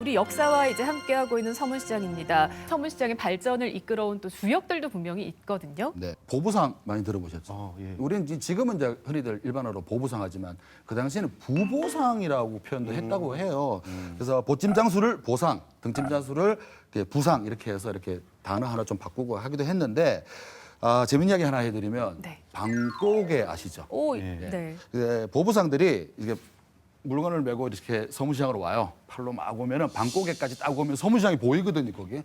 우리 역사와 이제 함께하고 있는 서문시장입니다. 서문시장의 발전을 이끌어온 또 주역들도 분명히 있거든요. 네, 보부상 많이 들어보셨죠? 예. 우리는 지금은 이제 흔히들 일반어로 보부상 하지만 그 당시에는 부보상이라고 표현도 했다고 해요. 그래서 보찜 장수를 보상, 등짐 장수를 이렇게 부상 이렇게 해서 이렇게 단어 하나 좀 바꾸고 하기도 했는데 재밌는 이야기 하나 해드리면 네. 방꼬개 아시죠? 오, 네. 네. 보부상들이 이게 물건을 메고 이렇게 서문시장으로 와요. 팔로 막 오면은 방고개까지 딱 오면 서문시장이 보이거든요, 거기.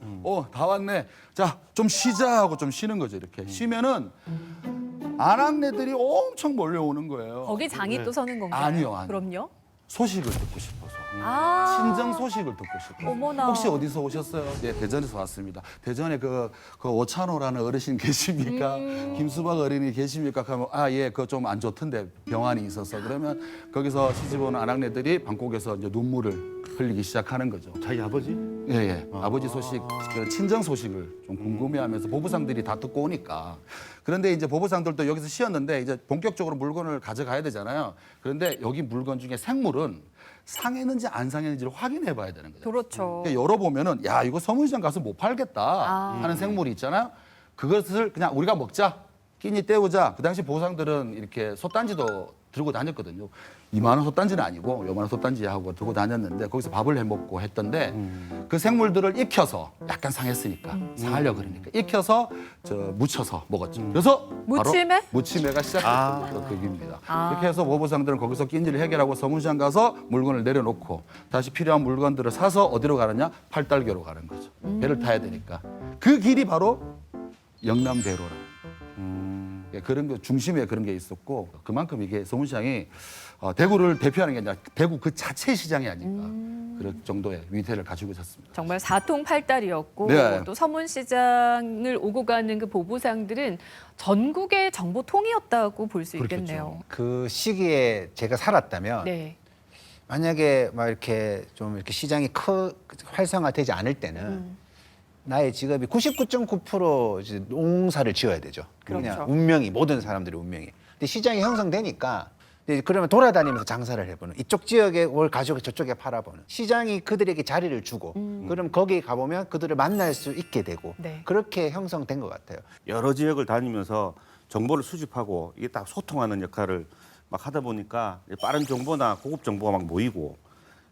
다 왔네. 자, 좀 쉬자 하고 좀 쉬는 거죠, 이렇게. 쉬면은 아낙네들이 엄청 몰려오는 거예요. 거기 장이 또 서는 건가요? 아니요. 그럼요. 소식을 듣고 싶어서. 아, 친정 소식을 듣고 싶어서. 어머나. 혹시 어디서 오셨어요? 네, 대전에서 왔습니다. 대전에 그 오찬호라는 어르신 계십니까? 김수박 어린이 계십니까? 하면 예, 그거 좀 안 좋던데 병환이 있어서 그러면 거기서 시집 오는 아낙네들이 방콕에서 이제 눈물을 흘리기 시작하는 거죠. 자기 아버지? 예. 아버지 소식, 그 친정 소식을 좀 궁금해하면서 보부상들이 다 듣고 오니까. 그런데 이제 보부상들도 여기서 쉬었는데 이제 본격적으로 물건을 가져가야 되잖아요. 그런데 여기 물건 중에 생물은 상했는지 안 상했는지를 확인해 봐야 되는 거죠. 그렇죠. 그러니까 열어보면은 야, 이거 서문시장 가서 못 팔겠다 하는 생물이 있잖아요. 그것을 그냥 우리가 먹자. 끼니 때우자. 그 당시 보상들은 이렇게 솥단지도 들고 다녔거든요. 이만한 솥단지는 아니고 요만한 솥단지하고 들고 다녔는데 거기서 밥을 해 먹고 했던데 그 생물들을 익혀서 약간 상했으니까 상하려고 그러니까 익혀서 무쳐서 먹었죠. 그래서 무침에? 바로 무침회가 시작됐던 계기입니다. 이렇게 해서 보부상들은 거기서 끼니를 해결하고 서문시장 가서 물건을 내려놓고 다시 필요한 물건들을 사서 어디로 가느냐? 팔달교로 가는 거죠. 배를 타야 되니까. 그 길이 바로 영남대로라. 그런 거 중심에 그런 게 있었고 그만큼 이게 서문시장이 대구를 대표하는 게 아니라 대구 그 자체 시장이 아닌가 그런 정도의 위태를 가지고 있었습니다. 정말 사통팔달이었고 네. 또 서문시장을 오고 가는 그 보부상들은 전국의 정보통이었다고 볼 수 그렇겠죠. 있겠네요. 그 시기에 제가 살았다면 네. 만약에 막 이렇게 좀 이렇게 시장이 활성화되지 않을 때는 나의 직업이 99.9% 이제 농사를 지어야 되죠. 그렇죠. 그냥 운명이 모든 사람들의 운명이. 근데 시장이 형성되니까 이제 그러면 돌아다니면서 장사를 해보는 이쪽 지역에 뭘 가지고 저쪽에 팔아보는 시장이 그들에게 자리를 주고 그럼 거기 가보면 그들을 만날 수 있게 되고 네. 그렇게 형성된 것 같아요. 여러 지역을 다니면서 정보를 수집하고 이게 딱 소통하는 역할을 막 하다 보니까 빠른 정보나 고급 정보가 막 모이고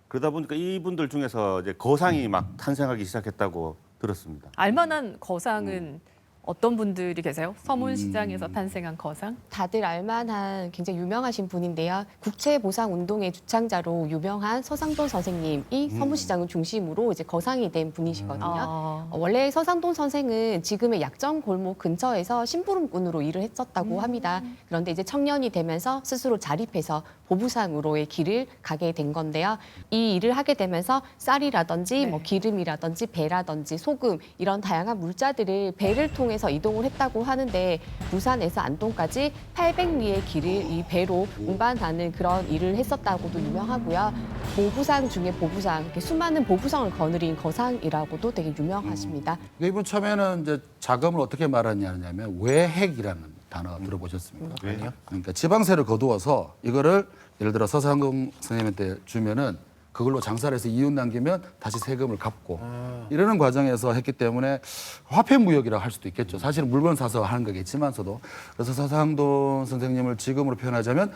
그러다 보니까 이분들 중에서 이제 거상이 막 탄생하기 시작했다고 들었습니다. 알만한 거상은 어떤 분들이 계세요? 서문시장에서 탄생한 거상? 다들 알만한 굉장히 유명하신 분인데요. 국채보상운동의 주창자로 유명한 서상돈 선생님이 서문시장을 중심으로 이제 거상이 된 분이시거든요. 원래 서상돈 선생은 지금의 약점 골목 근처에서 심부름꾼으로 일을 했었다고 합니다. 그런데 이제 청년이 되면서 스스로 자립해서 보부상으로의 길을 가게 된 건데요. 이 일을 하게 되면서 쌀이라든지 네. 뭐 기름이라든지 배라든지 소금 이런 다양한 물자들을 배를 통해서 이동을 했다고 하는데 부산에서 안동까지 800리의 길을 이 배로 운반하는 그런 일을 했었다고도 유명하고요. 보부상 중에 보부상, 이렇게 수많은 보부상을 거느린 거상이라고도 되게 유명하십니다. 이분 처음에는 이제 자금을 어떻게 말하냐면 외핵이라는 단어 들어보셨습니까? 왜요? 그러니까 지방세를 거두어서 이거를 예를 들어 서상동 선생님한테 주면은 그걸로 장사를 해서 이윤 남기면 다시 세금을 갚고 이러는 과정에서 했기 때문에 화폐 무역이라고 할 수도 있겠죠. 사실은 물건 사서 하는 거겠지만서도 그래서 서상돈 선생님을 지금으로 표현하자면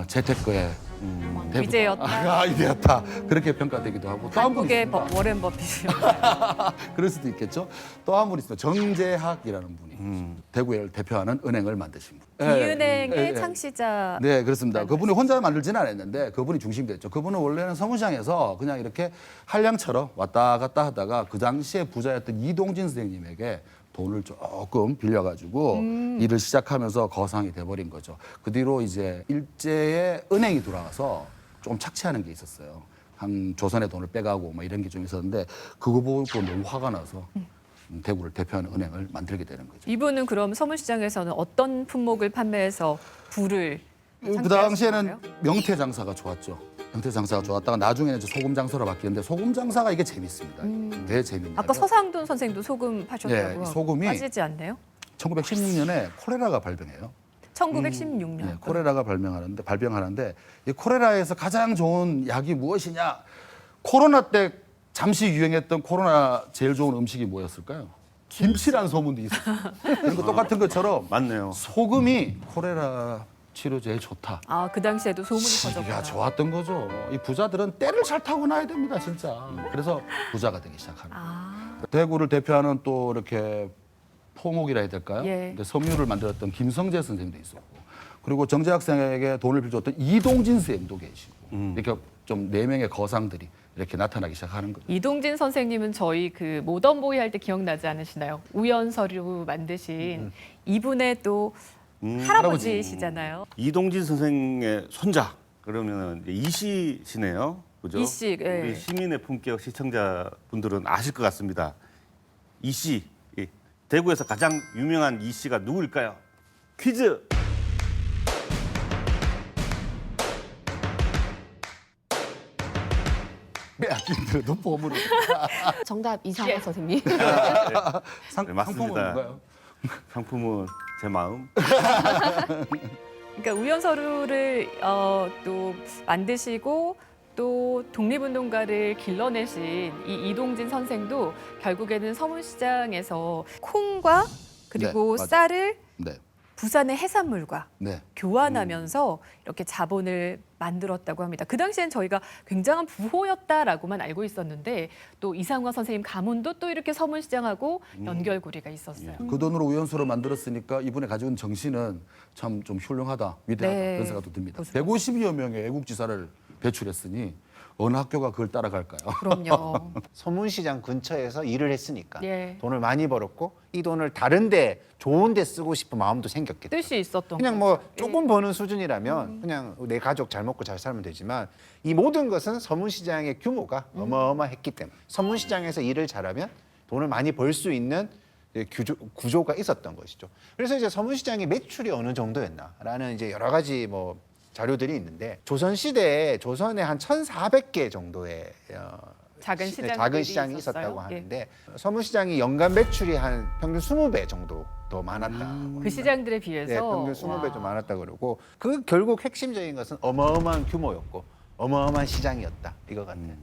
재테크의 위제였다. 아이디어다 그렇게 평가되기도 하고 또 한 분 한국의 있습니다. 워렌 버핏이요. 그럴 수도 있겠죠. 또 한 분 있습니다. 정재학이라는 분이 대구를 대표하는 은행을 만드신 분. 이은행의 창시자. 네, 그렇습니다. 그분이 혼자 만들지는 않았는데 그분이 중심이 됐죠. 그분은 원래는 서문시장에서 그냥 이렇게 한량처럼 왔다 갔다 하다가 그 당시에 부자였던 이동진 선생님에게 돈을 조금 빌려가지고 일을 시작하면서 거상이 돼버린 거죠. 그 뒤로 이제 일제에 은행이 들어와서 좀 착취하는 게 있었어요. 한 조선의 돈을 빼가고 뭐 이런 게 좀 있었는데 그거 보고 너무 화가 나서 대구를 대표하는 은행을 만들게 되는 거죠. 이분은 그럼 서문시장에서는 어떤 품목을 판매해서 부를 그 당시에는 명태 장사가 좋았죠. 명태 장사가 좋았다가 나중에는 이제 소금 장사로 바뀌었는데 소금 장사가 이게 재밌습니다. 왜 재밌냐면 아까 서상돈 선생도 소금 파셨다고요? 네, 소금이 빠지지 않네요? 1916년에 콜레라가 발병해요. 1916년. 네, 콜레라가 발병하는데 이 콜레라에서 가장 좋은 약이 무엇이냐? 코로나 때 잠시 유행했던 코로나 제일 좋은 음식이 뭐였을까요? 김치란 소문도 있었어요. 그리고 똑같은 것처럼 맞네요. 소금이 코레라 치료제에 좋다. 아, 그 당시에도 소문이 시기가 퍼졌구나. 좋았던 거죠. 이 부자들은 때를 잘 타고 나야 됩니다, 진짜. 그래서 부자가 되기 시작합니다. 아, 대구를 대표하는 또 이렇게 포목이라 해야 될까요? 예. 근데 섬유를 만들었던 김성재 선생님도 있었고, 그리고 정재 학생에게 돈을 빌려줬던 이동진 선생님도 계시고, 이렇게 좀 4명의 거상들이 이렇게 나타나기 시작하는 거죠. 이동진 선생님은 저희 그 모던보이 할 때 기억나지 않으시나요? 우연서류 만드신 이분의 또 할아버지시잖아요. 이동진 선생의 손자 그러면 이씨시네요. 그죠? 이씨, 예. 우리 시민의 품격 시청자분들은 아실 것 같습니다. 이씨, 대구에서 가장 유명한 이씨가 누구일까요? 퀴즈. 빼앗긴들도 보물을. 정답 이상호 선생님. 네, 상품은 맞습니다. 뭔가요? 상품은 제 마음. 그러니까 우연서류를 또 만드시고 또 독립운동가를 길러내신 이 이동진 선생도 결국에는 서문시장에서 콩과 그리고 네, 맞아요. 쌀을 네, 부산의 해산물과 네. 교환하면서 이렇게 자본을 만들었다고 합니다. 그 당시엔 저희가 굉장한 부호였다라고만 알고 있었는데 또 이상화 선생님 가문도 또 이렇게 서문시장하고 연결고리가 있었어요. 그 돈으로 우연수로 만들었으니까 이분이 가지고 있는 정신은 참 좀 훌륭하다, 위대하다 네. 그런 생각도 듭니다. 그렇습니다. 150여 명의 애국지사를 배출했으니 어느 학교가 그걸 따라갈까요? 그럼요. 서문시장 근처에서 일을 했으니까 예. 돈을 많이 벌었고 이 돈을 다른데 좋은데 쓰고 싶은 마음도 생겼겠죠. 뜻이 있었던 그냥 거죠. 뭐 조금 버는 수준이라면 그냥 내 가족 잘 먹고 잘 살면 되지만 이 모든 것은 서문시장의 규모가 어마어마했기 때문에 서문시장에서 일을 잘하면 돈을 많이 벌 수 있는 구조가 있었던 것이죠. 그래서 이제 서문시장의 매출이 어느 정도였나라는 이제 여러 가지 뭐 자료들이 있는데 조선 시대에 조선에 한 1,400개 정도의 작은 시장들이 작은 시장이 있었어요. 있었다고 예. 하는데 서문시장이 연간 매출이 한 평균 20배 정도 더 많았다. 그 시장들에 비해서 네, 평균 20배 와. 좀 많았다 그러고 그 결국 핵심적인 것은 어마어마한 규모였고 어마어마한 시장이었다 이거 같아요.